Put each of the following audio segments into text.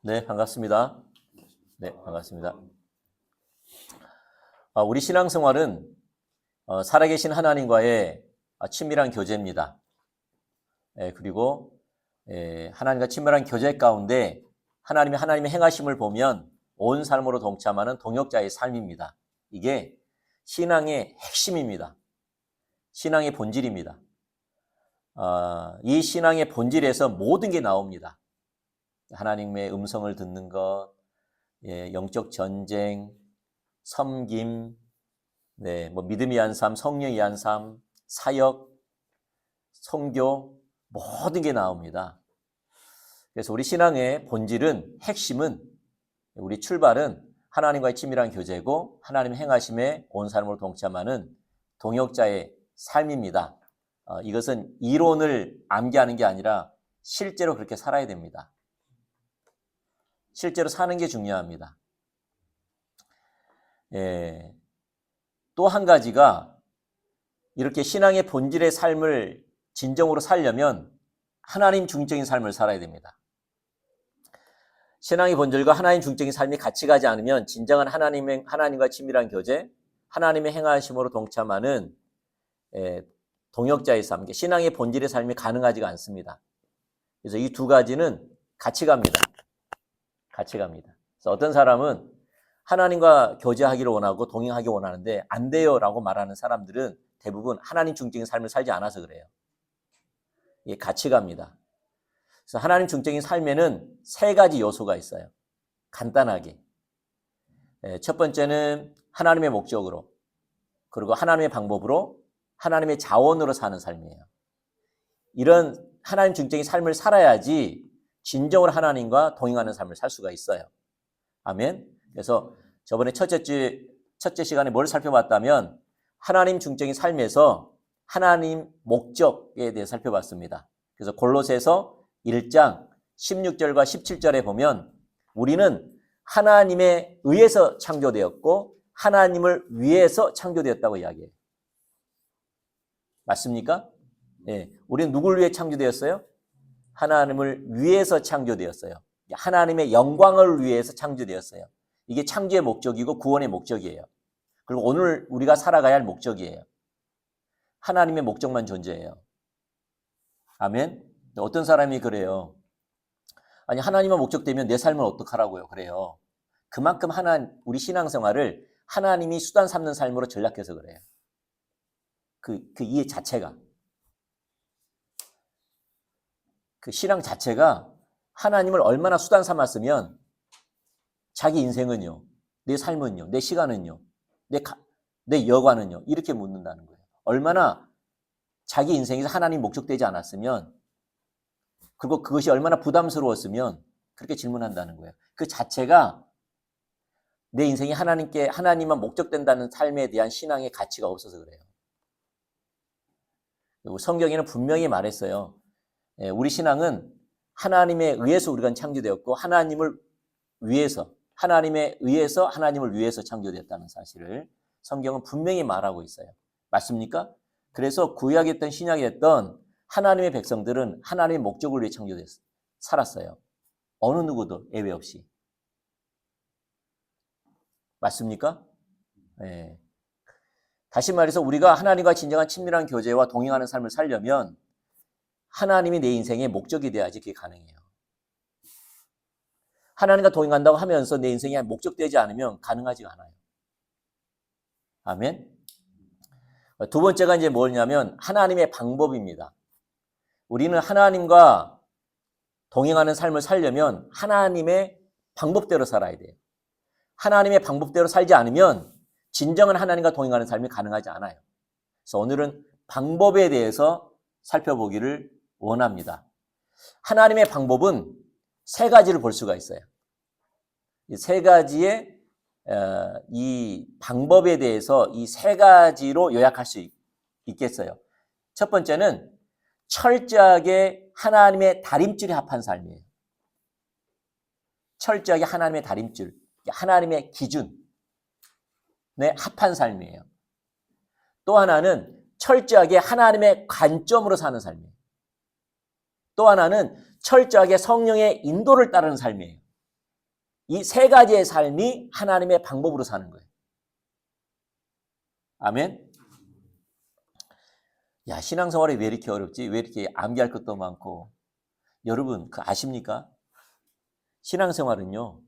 네, 반갑습니다. 네, 반갑습니다. 우리 신앙생활은 살아계신 하나님과의 친밀한 교제입니다. 그리고 하나님과 친밀한 교제 가운데 하나님의 행하심을 보면 온 삶으로 동참하는 동역자의 삶입니다. 이게 신앙의 핵심입니다. 신앙의 본질입니다. 이 신앙의 본질에서 모든 게 나옵니다. 하나님의 음성을 듣는 것, 영적 전쟁, 섬김, 믿음이 한 삶, 성령이 한 삶, 사역, 선교, 모든 게 나옵니다. 그래서 우리 신앙의 본질은, 핵심은, 우리 출발은 하나님과의 친밀한 교제고 하나님의 행하심에 온 삶으로 동참하는 동역자의 삶입니다. 이것은 이론을 암기하는 게 아니라 실제로 그렇게 살아야 됩니다. 실제로 사는 게 중요합니다. 또 한 가지가 이렇게 신앙의 본질의 삶을 진정으로 살려면 하나님 중적인 삶을 살아야 됩니다. 신앙의 본질과 하나님 중적인 삶이 같이 가지 않으면 진정한 하나님과 친밀한 교제, 하나님의 행하심으로 동참하는 동역자의 삶, 신앙의 본질의 삶이 가능하지가 않습니다. 그래서 이 두 가지는 같이 갑니다. 같이 갑니다. 그래서 어떤 사람은 하나님과 교제하기를 원하고 동행하기 원하는데 안 돼요 라고 말하는 사람들은 대부분 하나님 중적인 삶을 살지 않아서 그래요. 이게 같이 갑니다. 그래서 하나님 중적인 삶에는 세 가지 요소가 있어요. 간단하게. 첫 번째는 하나님의 목적으로, 그리고 하나님의 방법으로, 하나님의 자원으로 사는 삶이에요. 이런 하나님 중적인 삶을 살아야지 진정으로 하나님과 동행하는 삶을 살 수가 있어요. 아멘. 그래서 저번에 첫째 시간에 뭘 살펴봤다면 하나님 중적인 삶에서 하나님 목적에 대해 살펴봤습니다. 그래서 골로새서 1장 16절과 17절에 보면 우리는 하나님에 의해서 창조되었고 하나님을 위해서 창조되었다고 이야기해요. 맞습니까? 네. 우리는 누굴 위해 창조되었어요? 하나님을 위해서 창조되었어요. 하나님의 영광을 위해서 창조되었어요. 이게 창조의 목적이고 구원의 목적이에요. 그리고 오늘 우리가 살아가야 할 목적이에요. 하나님의 목적만 존재해요. 아멘? 어떤 사람이 그래요. 아니, 하나님의 목적되면 내 삶은 어떡하라고요? 그래요. 그만큼 우리 신앙생활을 하나님이 수단 삼는 삶으로 전락해서 그래요. 그 이해 자체가. 그 신앙 자체가 하나님을 얼마나 수단 삼았으면 자기 인생은요, 내 삶은요, 내 시간은요, 내 여관은요, 이렇게 묻는다는 거예요. 얼마나 자기 인생에서 하나님 목적되지 않았으면, 그리고 그것이 얼마나 부담스러웠으면 그렇게 질문한다는 거예요. 그 자체가 내 인생이 하나님만 목적된다는 삶에 대한 신앙의 가치가 없어서 그래요. 그리고 성경에는 분명히 말했어요. 우리 신앙은 하나님에 의해서 우리가 창조되었고 하나님을 위해서 하나님에 의해서 하나님을 위해서 창조되었다는 사실을 성경은 분명히 말하고 있어요. 맞습니까? 그래서 구약이 됐던 신약이 됐던 하나님의 백성들은 하나님의 목적을 위해 창조됐어요. 살았어요. 어느 누구도 예외 없이. 맞습니까? 네. 다시 말해서 우리가 하나님과 진정한 친밀한 교제와 동행하는 삶을 살려면 하나님이 내 인생의 목적이 돼야지 그게 가능해요. 하나님과 동행한다고 하면서 내 인생이 목적되지 않으면 가능하지가 않아요. 아멘. 두 번째가 이제 뭐냐면 하나님의 방법입니다. 우리는 하나님과 동행하는 삶을 살려면 하나님의 방법대로 살아야 돼요. 하나님의 방법대로 살지 않으면 진정한 하나님과 동행하는 삶이 가능하지 않아요. 그래서 오늘은 방법에 대해서 살펴보기를 원합니다. 하나님의 방법은 세 가지를 볼 수가 있어요. 이 세 가지의 이 방법에 대해서 이 세 가지로 요약할 수 있겠어요. 첫 번째는 철저하게 하나님의 다림줄에 합한 삶이에요. 철저하게 하나님의 다림줄, 하나님의 기준에 합한 삶이에요. 또 하나는 철저하게 하나님의 관점으로 사는 삶이에요. 또 하나는 철저하게 성령의 인도를 따르는 삶이에요. 이 세 가지의 삶이 하나님의 방법으로 사는 거예요. 아멘. 야, 신앙생활이 왜 이렇게 어렵지? 왜 이렇게 암기할 것도 많고? 여러분, 아십니까? 신앙생활은요,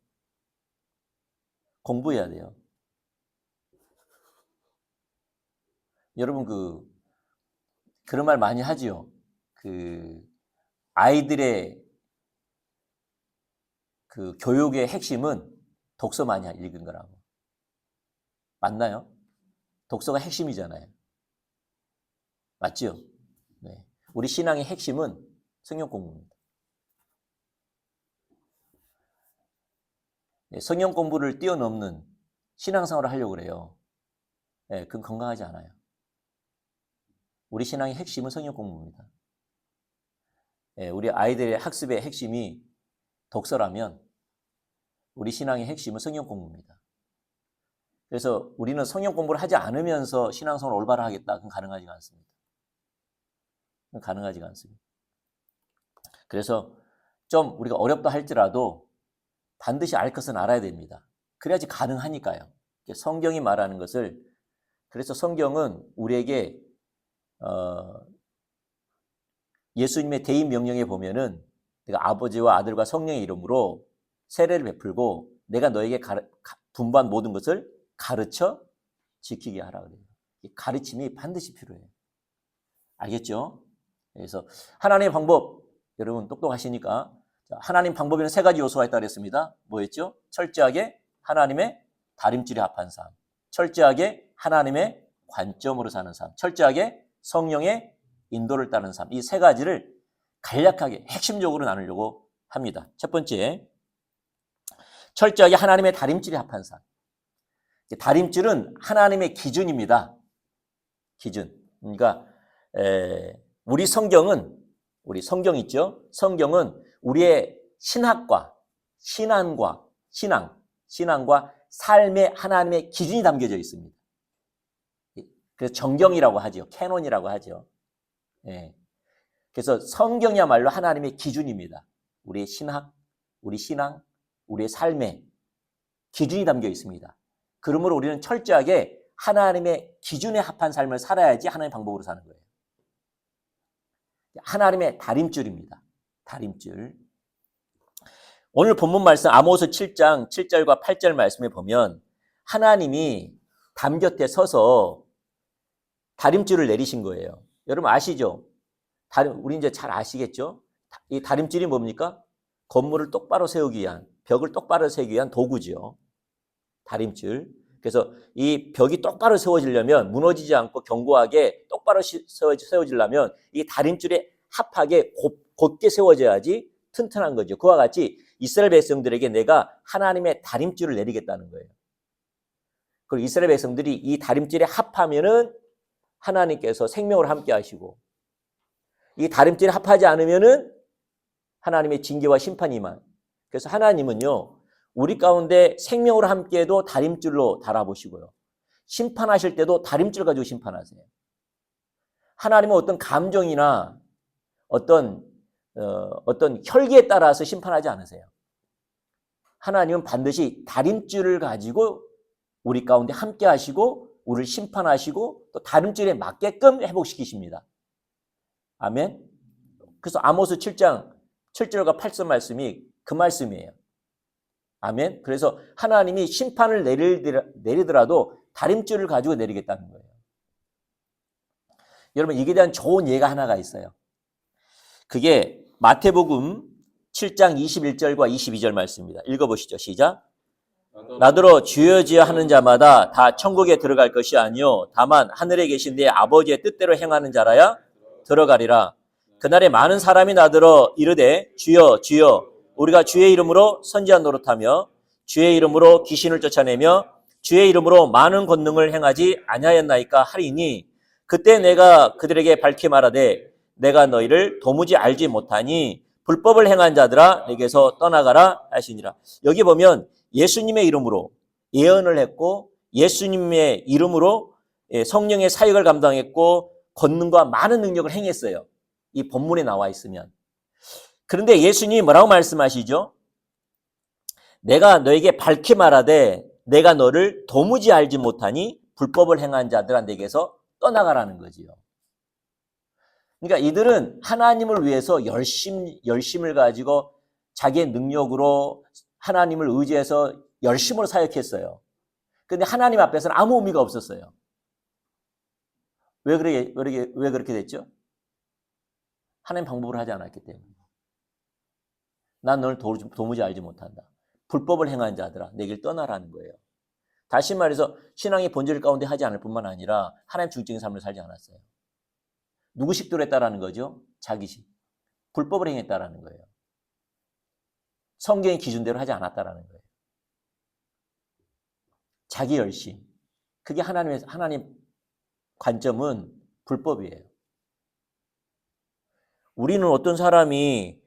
공부해야 돼요. 여러분, 그런 말 많이 하지요. 아이들의 교육의 핵심은 독서 많이 읽은 거라고. 맞나요? 독서가 핵심이잖아요. 맞죠? 네. 우리 신앙의 핵심은 성경 공부입니다. 네, 성경 공부를 뛰어넘는 신앙생활을 하려고 그래요. 네, 그건 건강하지 않아요. 우리 신앙의 핵심은 성경 공부입니다. 네, 우리 아이들의 학습의 핵심이 독서라면 우리 신앙의 핵심은 성경 공부입니다. 그래서 우리는 성경 공부를 하지 않으면서 신앙생활을 올바로 하겠다. 그건 가능하지가 않습니다. 그건 가능하지가 않습니다. 그래서 좀 우리가 어렵다 할지라도 반드시 알 것은 알아야 됩니다. 그래야지 가능하니까요. 성경이 말하는 것을, 그래서 성경은 우리에게 예수님의 대인 명령에 보면은 내가 아버지와 아들과 성령의 이름으로 세례를 베풀고 내가 너에게 분부한 모든 것을 가르쳐 지키게 하라 그래요. 가르침이 반드시 필요해요. 알겠죠? 그래서 하나님의 방법, 여러분 똑똑하시니까 하나님 방법에는 세 가지 요소가 있다고 했습니다. 뭐였죠? 철저하게 하나님의 다림질에 합한 삶, 철저하게 하나님의 관점으로 사는 삶, 철저하게 성령의 인도를 따르는 삶, 이 세 가지를 간략하게 핵심적으로 나누려고 합니다. 첫 번째, 철저하게 하나님의 다림질에 합한 삶. 다림질은 하나님의 기준입니다. 기준. 그러니까 우리 성경 있죠? 성경은 우리의 신앙과 삶의 하나님의 기준이 담겨져 있습니다. 그래서 정경이라고 하죠. 캐논이라고 하죠. 예. 그래서 성경이야말로 하나님의 기준입니다. 우리의 신학, 우리 신앙, 우리의 삶의 기준이 담겨 있습니다. 그러므로 우리는 철저하게 하나님의 기준에 합한 삶을 살아야지 하나님의 방법으로 사는 거예요. 하나님의 다림줄입니다. 다림줄. 오늘 본문 말씀 아모스 7장 7절과 8절 말씀에 보면 하나님이 담 곁에 서서 다림줄을 내리신 거예요. 여러분 아시죠? 우리 이제 잘 아시겠죠? 이 다림줄이 뭡니까? 건물을 똑바로 세우기 위한, 벽을 똑바로 세우기 위한 도구죠. 다림줄. 그래서 이 벽이 똑바로 세워지려면, 무너지지 않고 견고하게 똑바로 세워지려면 이 다림줄에 합하게 곧게 세워져야지 튼튼한 거죠. 그와 같이 이스라엘 백성들에게 내가 하나님의 다림줄을 내리겠다는 거예요. 그리고 이스라엘 백성들이 이 다림줄에 합하면은 하나님께서 생명을 함께 하시고, 이 다림줄에 합하지 않으면은 하나님의 징계와 심판이만. 그래서 하나님은요, 우리 가운데 생명으로 함께해도 다림줄로 달아보시고요, 심판하실 때도 다림줄 가지고 심판하세요. 하나님은 어떤 감정이나 어떤 혈기에 따라서 심판하지 않으세요. 하나님은 반드시 다림줄을 가지고 우리 가운데 함께 하시고 우리를 심판하시고 또 다림줄에 맞게끔 회복시키십니다. 아멘. 그래서 아모스 7장 7절과 8절 말씀이 그 말씀이에요. 아멘. 그래서 하나님이 심판을 내리더라도 다림줄을 가지고 내리겠다는 거예요. 여러분, 이게 대한 좋은 예가 하나가 있어요. 그게 마태복음 7장 21절과 22절 말씀입니다. 읽어보시죠. 시작. 나더러 주여 주여 하는 자마다 다 천국에 들어갈 것이 아니요 다만 하늘에 계신 내 아버지의 뜻대로 행하는 자라야 들어가리라. 그날에 많은 사람이 나더러 이르되 주여 주여 우리가 주의 이름으로 선지한 노릇하며 주의 이름으로 귀신을 쫓아내며 주의 이름으로 많은 권능을 행하지 아니하였나이까 하리니 그때 내가 그들에게 밝히 말하되 내가 너희를 도무지 알지 못하니 불법을 행한 자들아 내게서 떠나가라 하시니라. 여기 보면 예수님의 이름으로 예언을 했고 예수님의 이름으로 성령의 사역을 감당했고 권능과 많은 능력을 행했어요. 이 본문에 나와 있으면. 그런데 예수님이 뭐라고 말씀하시죠? 내가 너에게 밝히 말하되 내가 너를 도무지 알지 못하니 불법을 행한 자들아 내게서 떠나가라는 거지요. 그러니까 이들은 하나님을 위해서 열심을 가지고 자기의 능력으로 하나님을 의지해서 열심으로 사역했어요. 그런데 하나님 앞에서는 아무 의미가 없었어요. 왜 그렇게 됐죠? 하나님 방법을 하지 않았기 때문에. 난 너를 도무지 알지 못한다. 불법을 행한 자들아 내길 떠나라는 거예요. 다시 말해서 신앙의 본질 가운데 하지 않을 뿐만 아니라 하나님 중적인 삶을 살지 않았어요. 누구 식도로 했다라는 거죠? 자기식. 불법을 행했다라는 거예요. 성경의 기준대로 하지 않았다라는 거예요. 자기 열심. 그게 하나님 관점은 불법이에요. 우리는 어떤 사람이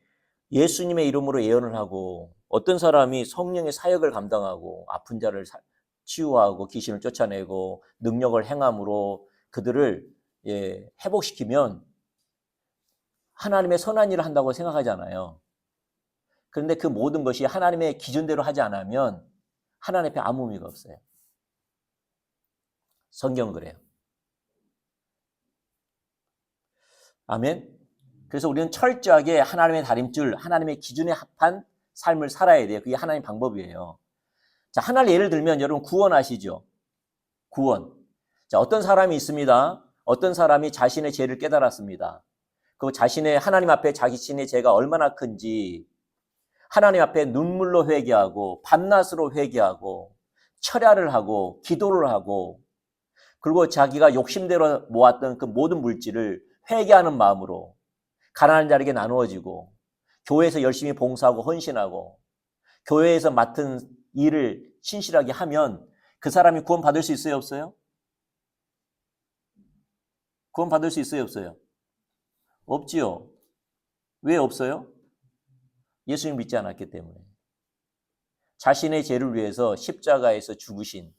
예수님의 이름으로 예언을 하고 어떤 사람이 성령의 사역을 감당하고 아픈 자를 치유하고 귀신을 쫓아내고 능력을 행함으로 그들을 회복시키면 하나님의 선한 일을 한다고 생각하잖아요. 그런데 그 모든 것이 하나님의 기준대로 하지 않으면 하나님 앞에 아무 의미가 없어요. 성경은 그래요. 아멘. 그래서 우리는 철저하게 하나님의 다림줄, 하나님의 기준에 합한 삶을 살아야 돼요. 그게 하나님의 방법이에요. 자, 하나를 예를 들면 여러분 구원 아시죠? 구원. 자, 어떤 사람이 있습니다. 어떤 사람이 자신의 죄를 깨달았습니다. 그 자신의 하나님 앞에 자신의 죄가 얼마나 큰지 하나님 앞에 눈물로 회개하고 밤낮으로 회개하고 철야를 하고 기도를 하고 그리고 자기가 욕심대로 모았던 그 모든 물질을 회개하는 마음으로 가난한 자에게 나누어지고 교회에서 열심히 봉사하고 헌신하고 교회에서 맡은 일을 신실하게 하면 그 사람이 구원받을 수 있어요? 없어요? 구원받을 수 있어요? 없어요? 없지요. 왜 없어요? 예수님 믿지 않았기 때문에. 자신의 죄를 위해서 십자가에서 죽으신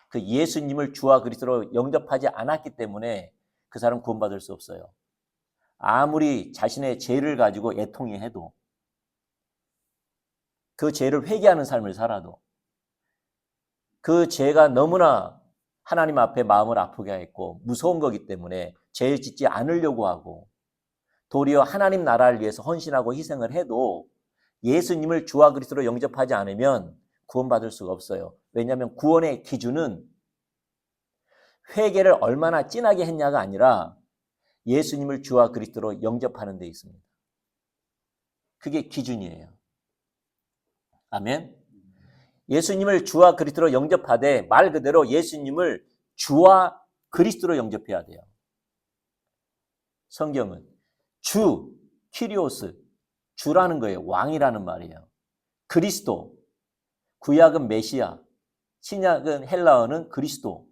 그 예수님을 주와 그리스도로 영접하지 않았기 때문에 그 사람 구원받을 수 없어요. 아무리 자신의 죄를 가지고 애통해도 그 죄를 회개하는 삶을 살아도 그 죄가 너무나 하나님 앞에 마음을 아프게 했고 무서운 거기 때문에 죄를 짓지 않으려고 하고 도리어 하나님 나라를 위해서 헌신하고 희생을 해도 예수님을 주와 그리스도로 영접하지 않으면 구원받을 수가 없어요. 왜냐하면 구원의 기준은 회개를 얼마나 진하게 했냐가 아니라 예수님을 주와 그리스도로 영접하는 데 있습니다. 그게 기준이에요. 아멘. 예수님을 주와 그리스도로 영접하되 말 그대로 예수님을 주와 그리스도로 영접해야 돼요. 성경은 주, 키리오스, 주라는 거예요. 왕이라는 말이에요. 그리스도, 구약은 메시아, 신약은 헬라어는 그리스도.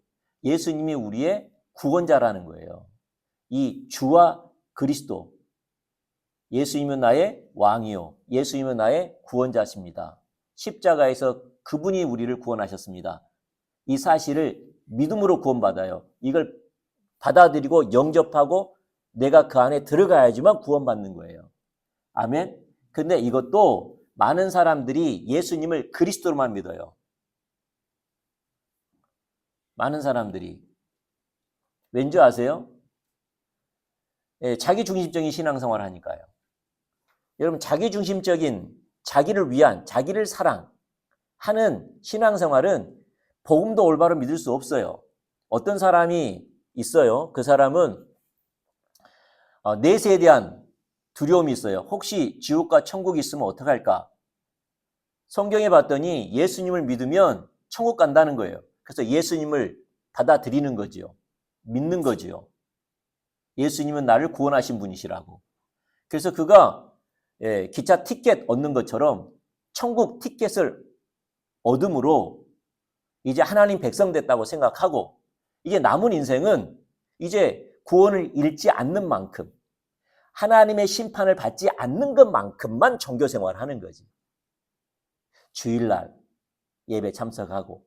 예수님이 우리의 구원자라는 거예요. 이 주와 그리스도. 예수님은 나의 왕이요. 예수님은 나의 구원자십니다. 십자가에서 그분이 우리를 구원하셨습니다. 이 사실을 믿음으로 구원받아요. 이걸 받아들이고 영접하고 내가 그 안에 들어가야지만 구원받는 거예요. 아멘. 근데 이것도 많은 사람들이 예수님을 그리스도로만 믿어요. 많은 사람들이. 왠지 아세요? 자기중심적인 신앙생활을 하니까요. 여러분 자기중심적인 자기를 위한 자기를 사랑하는 신앙생활은 복음도 올바로 믿을 수 없어요. 어떤 사람이 있어요. 그 사람은 내세에 대한 두려움이 있어요. 혹시 지옥과 천국이 있으면 어떡할까? 성경에 봤더니 예수님을 믿으면 천국 간다는 거예요. 그래서 예수님을 받아들이는 거지요. 믿는 거지요. 예수님은 나를 구원하신 분이시라고. 그래서 그가 기차 티켓 얻는 것처럼 천국 티켓을 얻음으로 이제 하나님 백성 됐다고 생각하고 이제 남은 인생은 이제 구원을 잃지 않는 만큼 하나님의 심판을 받지 않는 것만큼만 종교 생활을 하는 거지. 주일날 예배 참석하고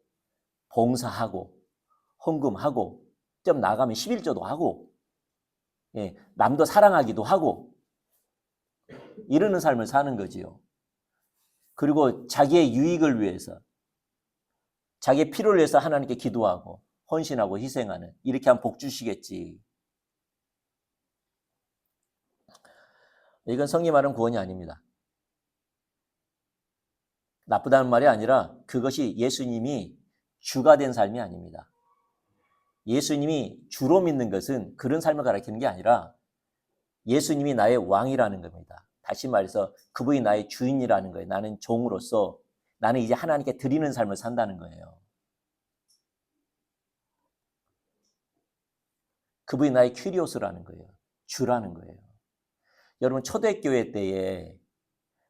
봉사하고 헌금하고 좀 나가면 11조도 하고 남도 사랑하기도 하고 이러는 삶을 사는 거지요. 그리고 자기의 유익을 위해서, 자기의 필요를 위해서 하나님께 기도하고 헌신하고 희생하는, 이렇게 하면 복 주시겠지. 이건 성경 말은 구원이 아닙니다. 나쁘다는 말이 아니라 그것이 예수님이 주가 된 삶이 아닙니다. 예수님이 주로 믿는 것은 그런 삶을 가리키는 게 아니라 예수님이 나의 왕이라는 겁니다. 다시 말해서 그분이 나의 주인이라는 거예요. 나는 종으로서 나는 이제 하나님께 드리는 삶을 산다는 거예요. 그분이 나의 큐리오스라는 거예요. 주라는 거예요. 여러분, 초대교회 때에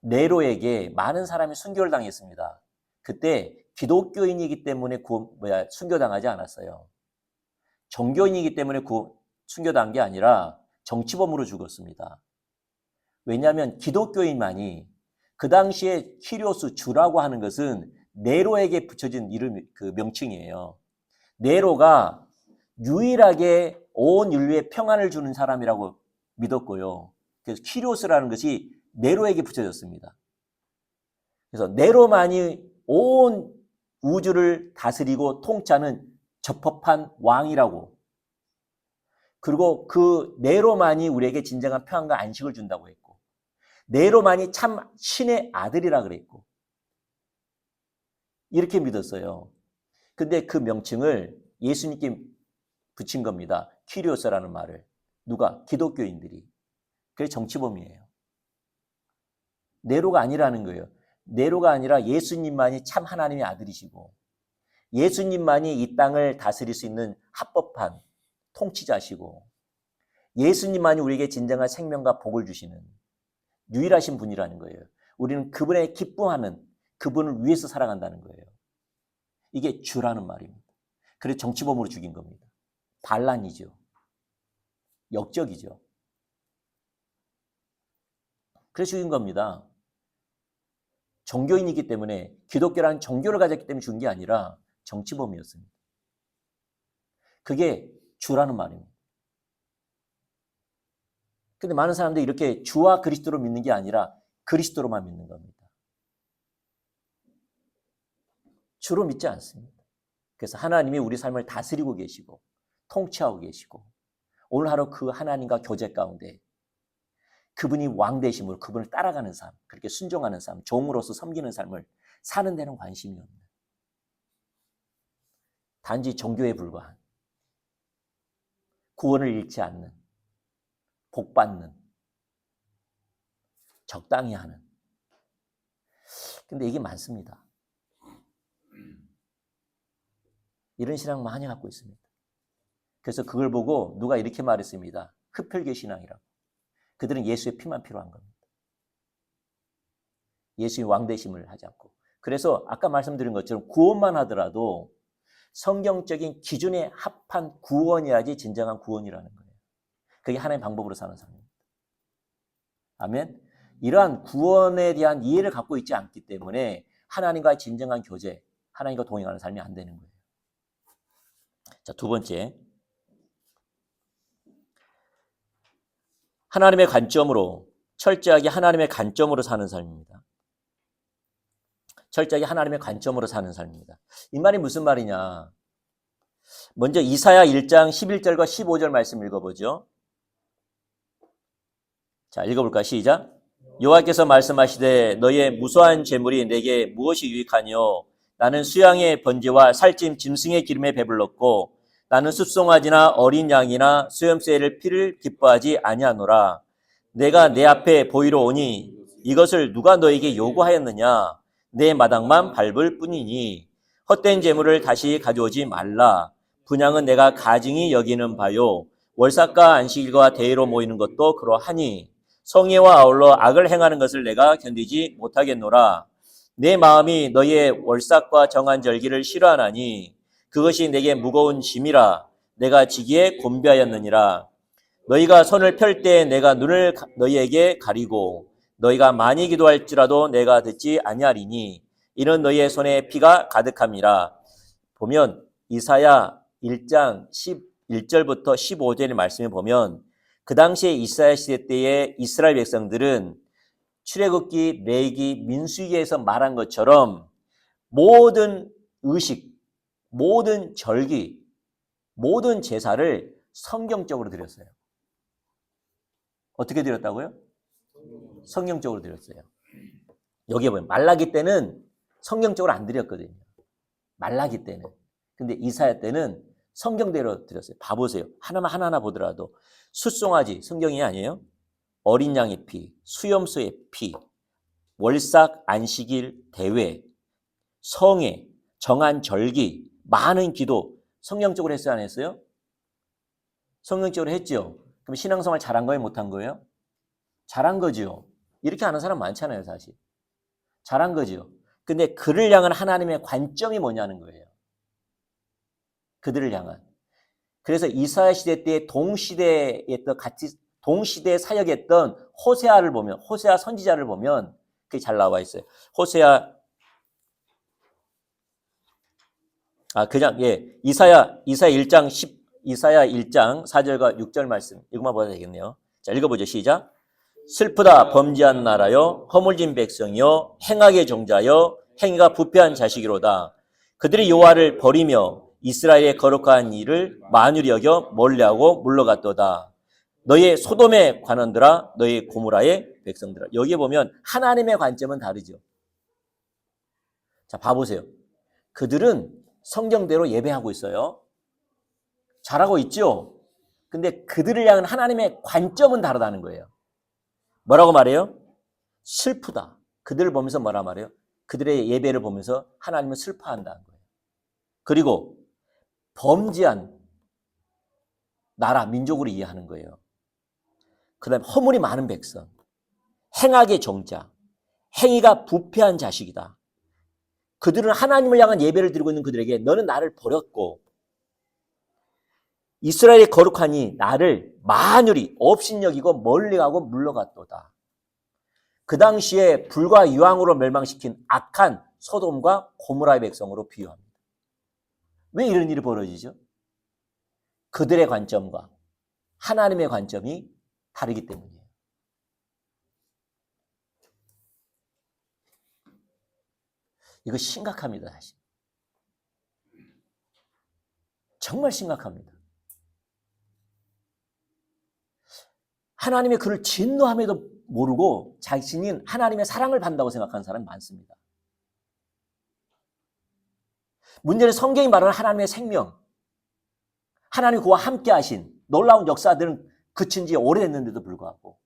네로에게 많은 사람이 순교를 당했습니다. 그때 기독교인이기 때문에 순교당하지 않았어요. 종교인이기 때문에 순교당한 게 아니라 정치범으로 죽었습니다. 왜냐하면 기독교인만이, 그 당시에 키리오스, 주라고 하는 것은 네로에게 붙여진 명칭이에요. 네로가 유일하게 온 인류에 평안을 주는 사람이라고 믿었고요. 그래서 키리오스라는 것이 네로에게 붙여졌습니다. 그래서 네로만이 온 우주를 다스리고 통치하는 적법한 왕이라고, 그리고 그 네로만이 우리에게 진정한 평안과 안식을 준다고 했고, 네로만이 참 신의 아들이라 그랬고, 이렇게 믿었어요. 근데 그 명칭을 예수님께 붙인 겁니다. 키리오스라는 말을. 누가? 기독교인들이. 그게 정치범이에요. 네로가 아니라는 거예요. 네로가 아니라 예수님만이 참 하나님의 아들이시고, 예수님만이 이 땅을 다스릴 수 있는 합법한 통치자시고, 예수님만이 우리에게 진정한 생명과 복을 주시는 유일하신 분이라는 거예요. 우리는 그분의 기뻐하는, 그분을 위해서 살아간다는 거예요. 이게 주라는 말입니다. 그래서 정치범으로 죽인 겁니다. 반란이죠. 역적이죠. 그래서 죽인 겁니다. 종교인이기 때문에, 기독교라는 종교를 가졌기 때문에 죽은 게 아니라 정치범이었습니다. 그게 주라는 말입니다. 근데 많은 사람들이 이렇게 주와 그리스도로 믿는 게 아니라 그리스도로만 믿는 겁니다. 주로 믿지 않습니다. 그래서 하나님이 우리 삶을 다스리고 계시고 통치하고 계시고, 오늘 하루 그 하나님과 교제 가운데 그분이 왕 되심으로 그분을 따라가는 삶, 그렇게 순종하는 삶, 종으로서 섬기는 삶을 사는 데는 관심이 없는, 단지 종교에 불과한, 구원을 잃지 않는, 복받는, 적당히 하는. 근데 이게 많습니다. 이런 신앙 많이 갖고 있습니다. 그래서 그걸 보고 누가 이렇게 말했습니다. 흡혈귀 신앙이라고. 그들은 예수의 피만 필요한 겁니다. 예수의 왕되심을 하지 않고. 그래서 아까 말씀드린 것처럼 구원만 하더라도 성경적인 기준에 합한 구원이야지 진정한 구원이라는 거예요. 그게 하나님의 방법으로 사는 삶입니다. 아멘. 이러한 구원에 대한 이해를 갖고 있지 않기 때문에 하나님과의 진정한 교제, 하나님과 동행하는 삶이 안 되는 거예요. 자, 두 번째. 하나님의 관점으로, 철저하게 하나님의 관점으로 사는 삶입니다. 철저하게 하나님의 관점으로 사는 삶입니다. 이 말이 무슨 말이냐? 먼저 이사야 1장 11절과 15절 말씀 읽어보죠. 자, 읽어볼까? 시작. 여호와께서 말씀하시되 너의 무수한 재물이 내게 무엇이 유익하뇨? 나는 수양의 번제와 살찜 짐승의 기름에 배불렀고 나는 숫송아지나 어린 양이나 수염새를 피를 기뻐하지 아니하노라. 내가 내 앞에 보이러 오니 이것을 누가 너에게 요구하였느냐? 내 마당만 밟을 뿐이니 헛된 재물을 다시 가져오지 말라. 분향은 내가 가증히 여기는 바요. 월삭과 안식일과 대회로 모이는 것도 그러하니 성회와 아울러 악을 행하는 것을 내가 견디지 못하겠노라. 내 마음이 너의 월삭과 정한 절기를 싫어하나니 그것이 내게 무거운 짐이라. 내가 지기에 곤비하였느니라. 너희가 손을 펼 때 내가 눈을 너희에게 가리고 너희가 많이 기도할지라도 내가 듣지 아니하리니 이는 너희의 손에 피가 가득함이라. 보면 이사야 1장 11절부터 15절의 말씀에 보면 그 당시에 이사야 시대 때의 이스라엘 백성들은 출애굽기, 레위기, 민수기에서 말한 것처럼 모든 의식, 모든 절기, 모든 제사를 성경적으로 드렸어요. 어떻게 드렸다고요? 성경적으로 드렸어요. 여기에 보면 말라기 때는 성경적으로 안 드렸거든요. 말라기 때는. 근데 이사야 때는 성경대로 드렸어요. 봐보세요. 하나하나 보더라도 숫송아지, 성경이 아니에요? 어린 양의 피, 수염소의 피, 월삭, 안식일, 대회, 성회, 정한 절기, 많은 기도 성경적으로 했어요, 안 했어요? 성경적으로 했죠. 그럼 신앙생활 잘한 거예요, 못한 거예요? 잘한 거죠. 이렇게 하는 사람 많잖아요, 사실. 잘한 거죠. 근데 그를 향한 하나님의 관점이 뭐냐는 거예요. 그들을 향한. 그래서 이사야 시대 때 동시대에 같이 동시대에 사역했던 호세아를 보면, 호세아 선지자를 보면 그게 잘 나와 있어요. 호세아 이사야 1장 4절과 6절 말씀 읽어만 봐도 되겠네요. 자, 읽어보죠. 시작. 슬프다 범죄한 나라여, 허물진 백성이여, 행악의 종자여, 행위가 부패한 자식이로다. 그들이 여호와를 버리며 이스라엘의 거룩한 일을 만유리 여겨 멀리하고 물러갔도다. 너의 소돔의 관원들아, 너의 고모라의 백성들아. 여기에 보면 하나님의 관점은 다르죠. 자, 봐보세요. 그들은 성경대로 예배하고 있어요. 잘하고 있죠. 근데 그들을 향한 하나님의 관점은 다르다는 거예요. 뭐라고 말해요? 슬프다. 그들을 보면서 뭐라 말해요? 그들의 예배를 보면서 하나님은 슬퍼한다는 거예요. 그리고 범죄한 나라, 민족으로 이해하는 거예요. 그 다음에 허물이 많은 백성, 행악의 종자, 행위가 부패한 자식이다. 그들은 하나님을 향한 예배를 드리고 있는 그들에게 너는 나를 버렸고 이스라엘의 거룩하니 나를 만유리 업신여기고 멀리가고 물러갔도다. 그 당시에 불과 유황으로 멸망시킨 악한 소돔과 고모라의 백성으로 비유합니다. 왜 이런 일이 벌어지죠? 그들의 관점과 하나님의 관점이 다르기 때문이에요. 이거 심각합니다, 사실. 정말 심각합니다. 하나님의 그를 진노함에도 모르고 자신이 하나님의 사랑을 받는다고 생각하는 사람이 많습니다. 문제는 성경이 말하는 하나님의 생명, 하나님 그와 함께 하신 놀라운 역사들은 그친 지 오래됐는데도 불구하고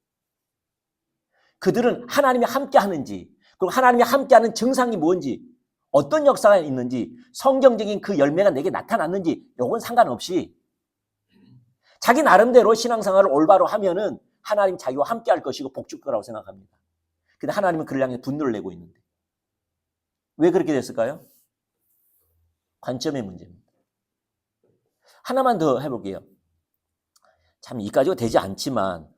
그들은 하나님이 함께 하는지, 그리고 하나님이 함께 하는 증상이 뭔지, 어떤 역사가 있는지, 성경적인 그 열매가 내게 나타났는지 이건 상관없이 자기 나름대로 신앙생활을 올바로 하면은 하나님 자기와 함께 할 것이고 복 줄 거라고 생각합니다. 근데 하나님은 그를 향해 분노를 내고 있는데 왜 그렇게 됐을까요? 관점의 문제입니다. 하나만 더 해볼게요. 참 이까지가 되지 않지만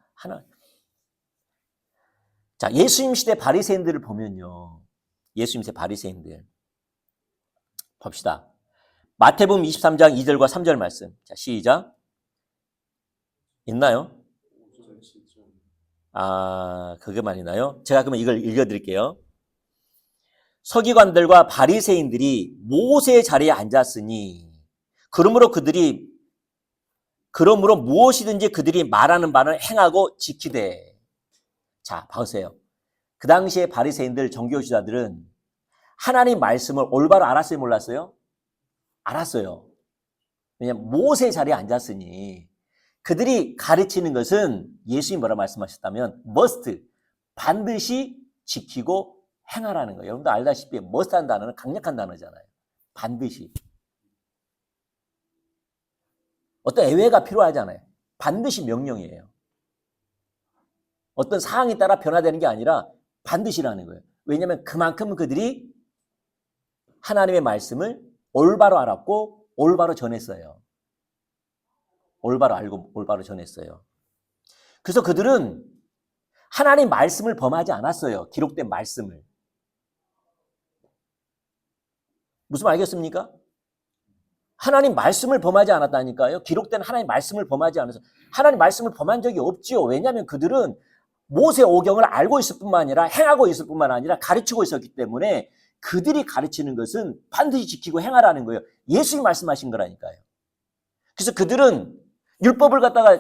자, 예수님 시대 바리새인들을 보면요. 예수님 시대 바리새인들 봅시다. 마태복음 23장 2절과 3절 말씀. 자, 시작. 있나요? 그게만 있나요? 제가 그러면 이걸 읽어드릴게요. 서기관들과 바리새인들이 모세의 자리에 앉았으니 그러므로 무엇이든지 그들이 말하는 바는 행하고 지키되. 자, 보세요. 그 당시에 바리새인들, 정교지자들은 하나님 말씀을 올바로 알았어요, 몰랐어요? 알았어요. 왜냐하면 모세의 자리에 앉았으니 그들이 가르치는 것은 예수님이 뭐라 말씀하셨다면 must, 반드시 지키고 행하라는 거예요. 여러분도 알다시피 must 한 단어는 강력한 단어잖아요. 반드시. 어떤 예외가 필요하잖아요. 반드시 명령이에요. 어떤 상황에 따라 변화되는 게 아니라 반드시라는 거예요. 왜냐하면 그만큼 그들이 하나님의 말씀을 올바로 알았고 올바로 전했어요. 올바로 알고 올바로 전했어요. 그래서 그들은 하나님 말씀을 범하지 않았어요. 기록된 말씀을. 무슨 말 알겠습니까? 하나님 말씀을 범하지 않았다니까요. 기록된 하나님 말씀을 범하지 않아서 하나님 말씀을 범한 적이 없지요. 왜냐하면 그들은 모세 오경을 알고 있을 뿐만 아니라 행하고 있을 뿐만 아니라 가르치고 있었기 때문에 그들이 가르치는 것은 반드시 지키고 행하라는 거예요. 예수님이 말씀하신 거라니까요. 그래서 그들은 율법을 갖다가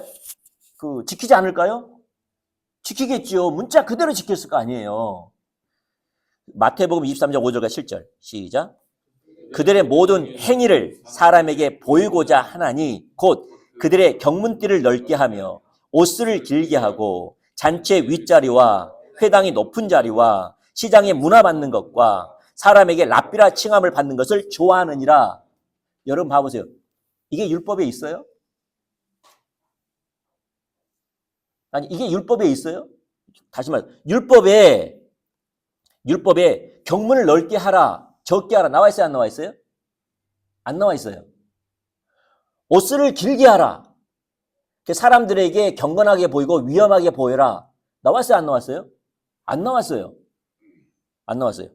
지키지 않을까요? 지키겠죠. 문자 그대로 지켰을 거 아니에요. 마태복음 23장 5절과 7절 시작. 그들의 모든 행위를 사람에게 보이고자 하나니 곧 그들의 경문띠를 넓게 하며 옷을 길게 하고 잔치의 윗자리와 회당의 높은 자리와 시장의 문화 받는 것과 사람에게 랍비라 칭함을 받는 것을 좋아하느니라. 여러분 봐보세요. 이게 율법에 있어요? 아니 이게 율법에 있어요? 다시 말해 율법에 경문을 넓게 하라 적게 하라 나와 있어요? 안 나와 있어요? 안 나와 있어요. 옷을 길게 하라. 사람들에게 경건하게 보이고 위험하게 보여라. 나왔어요? 안 나왔어요? 안 나왔어요. 안 나왔어요.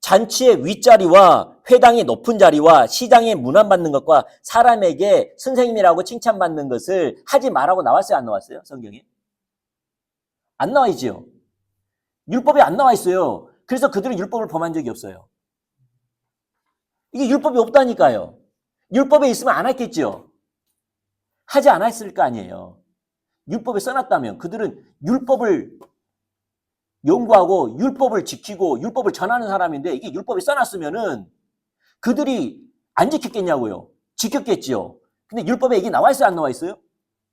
잔치의 윗자리와 회당의 높은 자리와 시장의 문안받는 것과 사람에게 선생님이라고 칭찬받는 것을 하지 말라고 나왔어요? 안 나왔어요? 성경에? 안 나와 있지요. 율법에 안 나와 있어요. 그래서 그들은 율법을 범한 적이 없어요. 이게 율법이 없다니까요. 율법에 있으면 안 했겠죠. 하지 않았을 거 아니에요. 율법에 써놨다면 그들은 율법을 연구하고 율법을 지키고 율법을 전하는 사람인데 이게 율법에 써놨으면은 그들이 안 지켰겠냐고요. 지켰겠지요. 근데 율법에 이게 나와 있어요? 안 나와 있어요?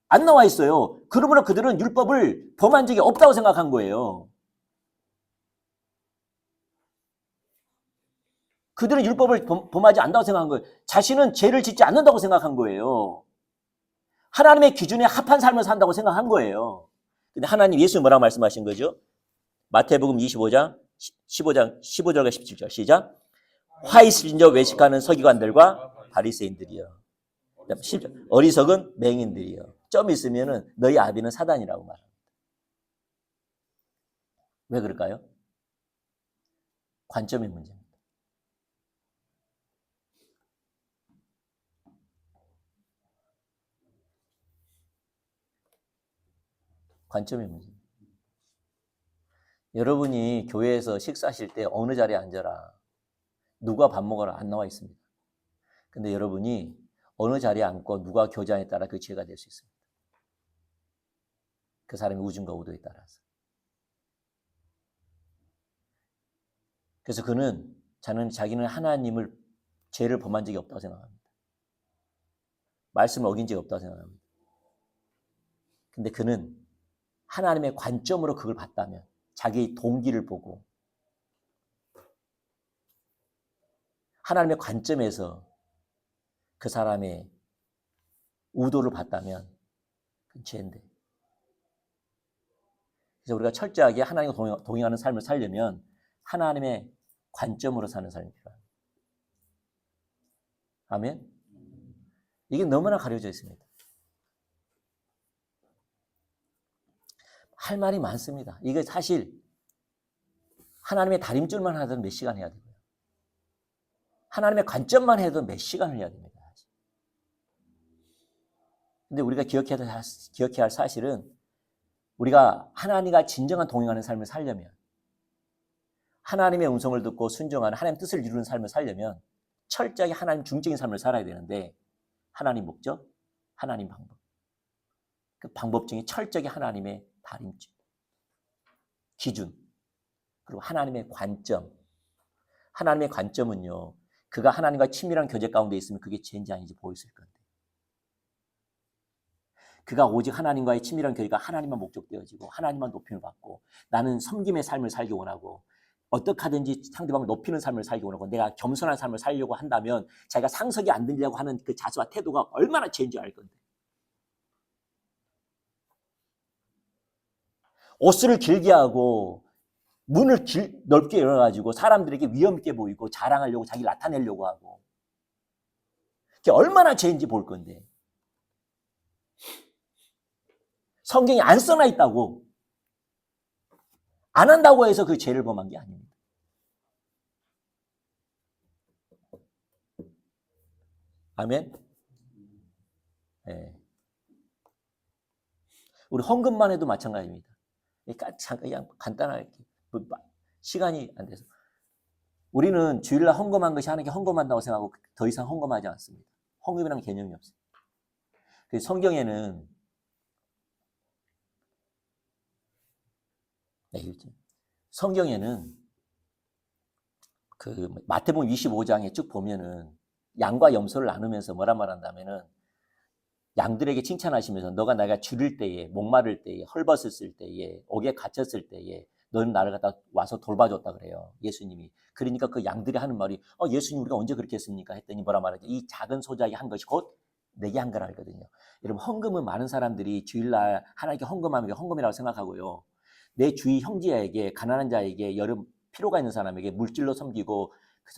안 나와 있어요. 그러므로 그들은 율법을 범한 적이 없다고 생각한 거예요. 그들은 율법을 범하지 않는다고 생각한 거예요. 자신은 죄를 짓지 않는다고 생각한 거예요. 하나님의 기준에 합한 삶을 산다고 생각한 거예요. 근데 하나님 예수님 뭐라고 말씀하신 거죠? 마태복음 25장 15절과 17절 시작. 화 있으신 자 외식하는 서기관들과 바리새인들이여. 어리석은 맹인들이여. 점 있으면은 너희 아비는 사단이라고 말합니다. 왜 그럴까요? 관점의 문제입니다. 관점의 문제입니다. 여러분이 교회에서 식사하실 때 어느 자리에 앉아라. 누가 밥 먹어라 안 나와 있습니다. 근데 여러분이 어느 자리에 앉고 누가 교제하냐에 따라 그 죄가 될 수 있습니다. 그 사람의 우중과 우도에 따라서. 그래서 자기는 하나님을 죄를 범한 적이 없다고 생각합니다. 말씀을 어긴 적이 없다고 생각합니다. 근데 그는 하나님의 관점으로 그걸 봤다면 자기 동기를 보고 하나님의 관점에서 그 사람의 의도를 봤다면 그건 죄인데. 그래서 우리가 철저하게 하나님과 동행하는 삶을 살려면 하나님의 관점으로 사는 삶이 필요합니다. 아멘? 이게 너무나 가려져 있습니다. 할 말이 많습니다. 이게 사실 하나님의 다림줄만 하더라도 몇 시간 해야 되고요. 하나님의 관점만 해도 몇 시간을 해야 됩니다. 근데 우리가 기억해야 할 사실은 우리가 하나님과 진정한 동행하는 삶을 살려면 하나님의 음성을 듣고 순종하는 하나님의 뜻을 이루는 삶을 살려면 철저하게 하나님 중적인 삶을 살아야 되는데 하나님 목적, 하나님 방법. 그 방법 중에 철저하게 하나님의 다림줄, 기준, 그리고 하나님의 관점. 하나님의 관점은요. 그가 하나님과 친밀한 교제 가운데 있으면 그게 죄인지 아닌지 보였을 건데. 그가 오직 하나님과의 친밀한 교제가 하나님만 목적되어지고 하나님만 높임을 받고 나는 섬김의 삶을 살기 원하고 어떻게 하든지 상대방을 높이는 삶을 살기 원하고 내가 겸손한 삶을 살려고 한다면 자기가 상석이 안 들려고 하는 그 자세와 태도가 얼마나 죄인지 알 건데. 옷을 길게 하고 문을 넓게 열어가지고 사람들에게 위험 있게 보이고 자랑하려고 자기를 나타내려고 하고 그게 얼마나 죄인지 볼 건데. 성경에 안 써놔 있다고 안 한다고 해서 그 죄를 범한 게 아닙니다. 아멘. 네. 우리 헌금만 해도 마찬가지입니다. 그냥 간단하게 시간이 안 돼서 우리는 주일날 헌금한 것이 하나님께 헌금한다고 생각하고 더 이상 헌금하지 않습니다. 헌금이라는 개념이 없어요. 그래서 성경에는 그 마태복음 25장에 쭉 보면은 양과 염소를 나누면서 뭐라 말한다면은 양들에게 칭찬하시면서 너가 내가 줄일 때에, 목마를 때에, 헐벗었을 때에, 옥에 갇혔을 때에 너는 나를 갖다 와서 돌봐줬다 그래요. 예수님이. 그러니까 그 양들이 하는 말이 예수님 우리가 언제 그렇게 했습니까? 했더니 뭐라 말하죠? 이 작은 소자에게 한 것이 곧 내게 한 거라 하거든요. 여러분 헌금은 많은 사람들이 주일날 하나님께 헌금하는 게 헌금이라고 생각하고요. 내 주위 형제에게 가난한 자에게 여름 필요가 있는 사람에게 물질로 섬기고 그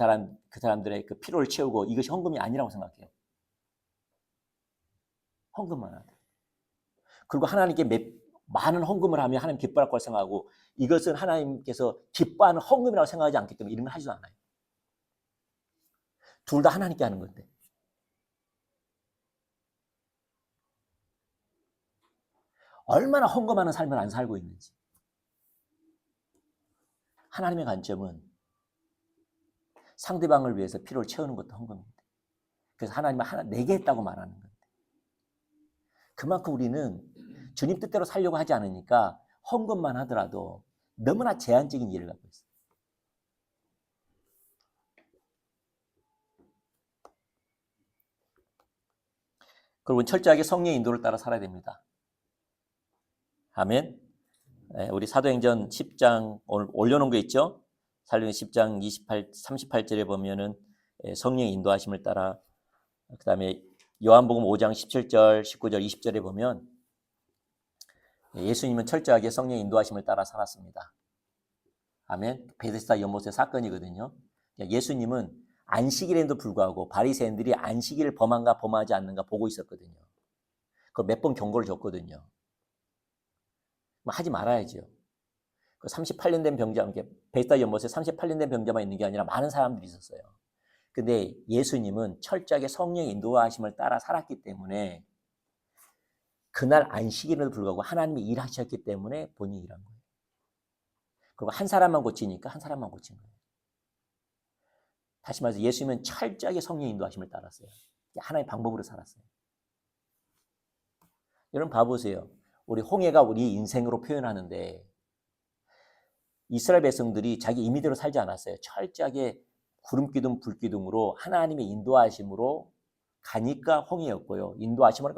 사람들의 그 필요를 채우고 이것이 헌금이 아니라고 생각해요. 헌금만 하다. 그리고 하나님께 많은 헌금을 하면 하나님 기뻐할 거라 생각하고 이것은 하나님께서 기뻐하는 헌금이라고 생각하지 않기 때문에 이런 걸 하지도 않아요. 둘 다 하나님께 하는 건데. 얼마나 헌금하는 삶을 안 살고 있는지. 하나님의 관점은 상대방을 위해서 필요를 채우는 것도 헌금입니다. 그래서 하나님은 하나 내게 했다고 말하는 건데. 그만큼 우리는 주님 뜻대로 살려고 하지 않으니까 헌금만 하더라도 너무나 제한적인 이해를 갖고 있어요. 그리고 철저하게 성령의 인도를 따라 살아야 됩니다. 아멘. 우리 사도행전 10장 오늘 올려놓은 거 있죠? 사도행전 10장 38절에 보면은 성령의 인도하심을 따라 그 다음에 요한복음 5장 17절, 19절, 20절에 보면 예수님은 철저하게 성령의 인도하심을 따라 살았습니다. 아멘. 베데스다 연못의 사건이거든요. 예수님은 안식일에도 불구하고 바리새인들이 안식일을 범한가 범하지 않는가 보고 있었거든요. 그 몇 번 경고를 줬거든요. 하지 말아야죠. 그 38년 된 병자, 베데스다 연못에 38년 된 병자만 있는 게 아니라 많은 사람들이 있었어요. 근데 예수님은 철저하게 성령의 인도하심을 따라 살았기 때문에 그날 안식일에도 불구하고 하나님이 일하셨기 때문에 본인이 일한 거예요. 그리고 한 사람만 고치니까 한 사람만 고친 거예요. 다시 말해서 예수님은 철저하게 성령의 인도하심을 따랐어요. 하나님의 방법으로 살았어요. 여러분 봐보세요. 우리 홍해가 우리 인생으로 표현하는데 이스라엘 백성들이 자기 임의대로 살지 않았어요. 철저하게 구름기둥, 불기둥으로 하나님의 인도하심으로 가니까 홍해였고요. 인도하심으로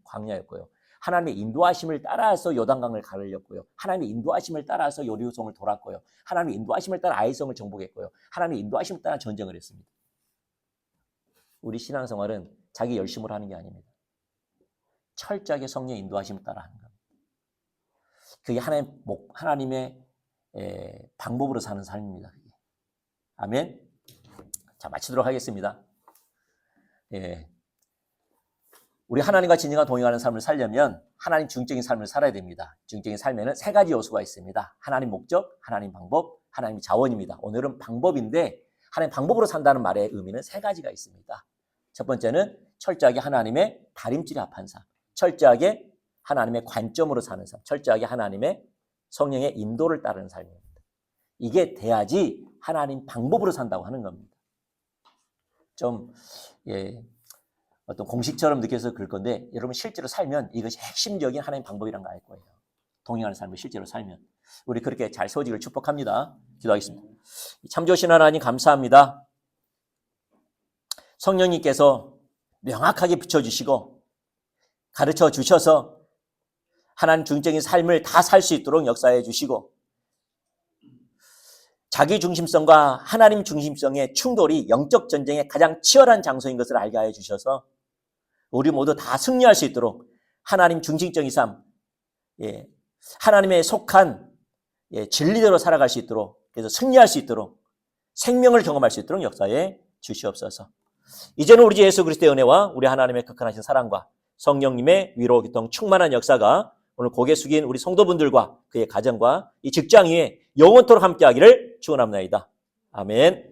광야였고요. 하나님의 인도하심을 따라서 요단강을 가르렸고요. 하나님의 인도하심을 따라서 여리고성을 돌았고요. 하나님의 인도하심을 따라 아이성을 정복했고요. 하나님의 인도하심을 따라 전쟁을 했습니다. 우리 신앙생활은 자기 열심으로 하는 게 아닙니다. 철저하게 성령의 인도하심을 따라 하는 겁니다. 그게 하나님의 방법으로 사는 삶입니다. 그게. 아멘. 자, 마치도록 하겠습니다. 우리 하나님과 진정한 동행하는 삶을 살려면 하나님 중적인 삶을 살아야 됩니다. 중적인 삶에는 세 가지 요소가 있습니다. 하나님 목적, 하나님 방법, 하나님 자원입니다. 오늘은 방법인데 하나님 방법으로 산다는 말의 의미는 세 가지가 있습니다. 첫 번째는 철저하게 하나님의 다림질에 합한 삶, 철저하게 하나님의 관점으로 사는 삶, 철저하게 하나님의 성령의 인도를 따르는 삶입니다. 이게 돼야지 하나님 방법으로 산다고 하는 겁니다. 좀 어떤 공식처럼 느껴서 그럴 건데 여러분 실제로 살면 이것이 핵심적인 하나님 방법이란 거 알 거예요. 동행하는 삶을 실제로 살면 우리 그렇게 잘 서지기를 축복합니다. 기도하겠습니다. 참 좋으신 하나님 감사합니다. 성령님께서 명확하게 비춰주시고 가르쳐 주셔서 하나님 중적인 삶을 다 살 수 있도록 역사해 주시고 자기 중심성과 하나님 중심성의 충돌이 영적 전쟁의 가장 치열한 장소인 것을 알게 해 주셔서 우리 모두 다 승리할 수 있도록 하나님 중심적인 삶, 하나님의 속한 진리대로 살아갈 수 있도록 그래서 승리할 수 있도록 생명을 경험할 수 있도록 역사해 주시옵소서. 이제는 우리 주 예수 그리스도의 은혜와 우리 하나님의 극한하신 사랑과 성령님의 위로 교통 충만한 역사가 오늘 고개 숙인 우리 성도분들과 그의 가정과 이 직장 위에 영원토록 함께하기를 축원합니다. 아멘.